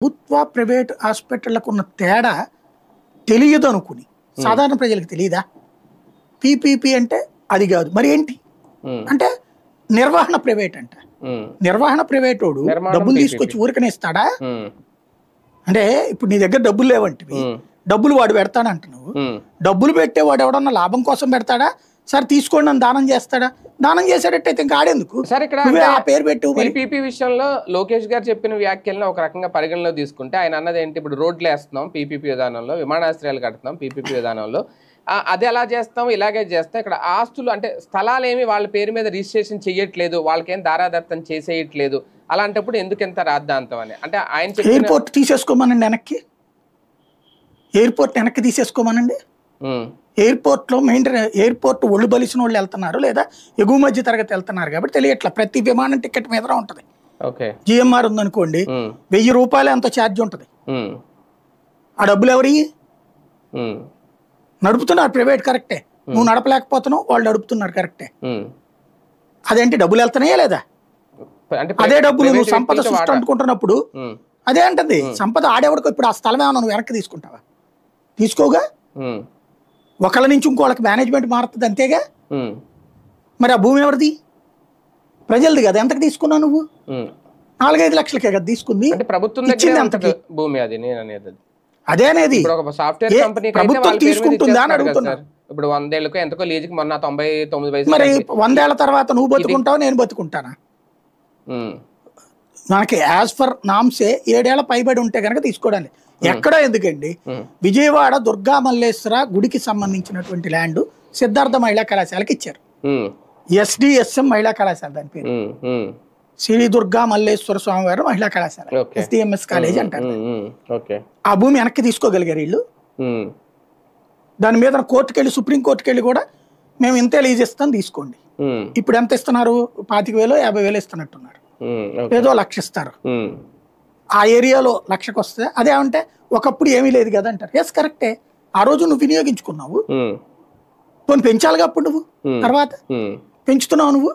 ప్రభుత్వ ప్రైవేట్ హాస్పిటళ్లకు ఉన్న తేడా తెలియదు అనుకుని సాధారణ ప్రజలకు తెలియదా? పీపీపీ అంటే అది కాదు, మరి ఏంటి అంటే నిర్వహణ ప్రైవేట్ అంట. నిర్వహణ ప్రైవేట్ వాడు డబ్బులు తీసుకొచ్చి ఊరికనే ఇస్తాడా? అంటే ఇప్పుడు నీ దగ్గర డబ్బులు లేవంటివి, డబ్బులు వాడు పెడతాడంట, నువ్వు డబ్బులు పెట్టేవాడు ఎవడన్నా లాభం కోసం పెడతాడా? సరే తీసుకోండి అని దానం చేస్తాడా? దానం చేసేటట్టయితే ఇంకా ఆడేందుకు సార్ ఇక్కడ ఆ పేరు పెట్టు. పీపీపీ విషయంలో లోకేష్ గారు చెప్పిన వ్యాఖ్యలను ఒక రకంగా పరిగణలో తీసుకుంటే ఆయన అన్నది ఏంటి, ఇప్పుడు రోడ్లు వేస్తున్నాం పీపీపీ విధానంలో, విమానాశ్రయాలు కడుతున్నాం పీపీపీ విధానంలో, అది ఎలా చేస్తాం ఇలాగే చేస్తాం, ఇక్కడ ఆస్తులు అంటే స్థలాలు ఏమి వాళ్ళ పేరు మీద రిజిస్ట్రేషన్ చేయట్లేదు, వాళ్ళకేం దారాదత్తం చేసేయట్లేదు, అలాంటప్పుడు ఎందుకు ఎంత రాద్ధాంతం అని అంటే ఆయన ఎయిర్పోర్ట్ తీసేసుకోమనండి, వెనక్కి తీసేసుకోమనండి. ఎయిర్పోర్ట్లో ఎయిర్పోర్ట్ ఒళ్ళు బలిసిన వాళ్ళు వెళ్తున్నారు లేదా ఎగువ మధ్య తరగతి వెళ్తున్నారు కాబట్టి తెలియట్లా. ప్రతి విమానం టికెట్ మీద ఉంటుంది. జిఎంఆర్ ఉందనుకోండి, 1000 రూపాయలు ఎంతో ఛార్జ్ ఉంటుంది. ఆ డబ్బులు ఎవరి నడుపుతున్నారు? ప్రైవేట్ కరెక్టే, నువ్వు నడపలేకపోతున్నావు, వాళ్ళు నడుపుతున్నారు కరెక్టే. అదేంటి డబ్బులు వెళ్తున్నాయా లేదా? అదే డబ్బులు నువ్వు సంపద సృష్టి అనుకుంటున్నప్పుడు అదే అంటుంది సంపద ఆడేవాడికి. ఇప్పుడు ఆ స్థలం ఏమన్నా నువ్వు వెనక్కి తీసుకుంటావా? తీసుకోగా. ఒకళ్ళ నుంచి ఇంకోళ్ళకి మేనేజ్మెంట్ మారుతుంది అంతేగా. మరి ఆ భూమి ఎవరిది? ప్రజలది కదా. ఎంతకు తీసుకున్నావు నువ్వు? 4-5 లక్షలకే కదా తీసుకుంది. భూమి అది నేను అనేది అదే అనేది ప్రభుత్వం తీసుకుంటుందా అని అడుగుతున్నా. ఇప్పుడు 100 ఏళ్ళకు ఎంతకో లీజుకి మొన్న 99 వయసు. మరి 100 ఏళ్ల తర్వాత నువ్వు బతుకుంటావు, నేను బతుకుంటానా? మనకి యాజ్ ఫర్ నామ్సే 7 ఏళ్ల పైబడి ఉంటే కనుక తీసుకోవడానికి. ఎక్కడో ఎందుకండి, విజయవాడ దుర్గా మల్లేశ్వర గుడికి సంబంధించినటువంటి ల్యాండ్ సిద్ధార్థ మహిళా కళాశాలకి ఇచ్చారు. SDSM మహిళా కళాశాల దాని పేరు, శ్రీ దుర్గా మల్లేశ్వర స్వామివారి మహిళా కళాశాల, SDMS కాలేజ్ అంటారు. ఆ భూమి వెనక్కి తీసుకోగలిగారు వీళ్ళు. దాని మీద కోర్టుకు వెళ్ళి సుప్రీం కోర్టుకు వెళ్ళి కూడా మేము ఇంతే లీజ్ ఇస్తాం తీసుకోండి. ఇప్పుడు ఎంత ఇస్తున్నారు? 25,000 50,000 ఇస్తున్నట్టున్నారు, ఏదో 1,00,000 ఇస్తారు. ఆ ఏరియాలో 1,00,000కి వస్తే అదేమంటే ఒకప్పుడు ఏమీ లేదు కదా అంటారు. ఎస్ కరెక్టే, ఆ రోజు నువ్వు వినియోగించుకున్నావు, కొన్ని పెంచాలిగా అప్పుడు నువ్వు, తర్వాత పెంచుతున్నావు నువ్వు.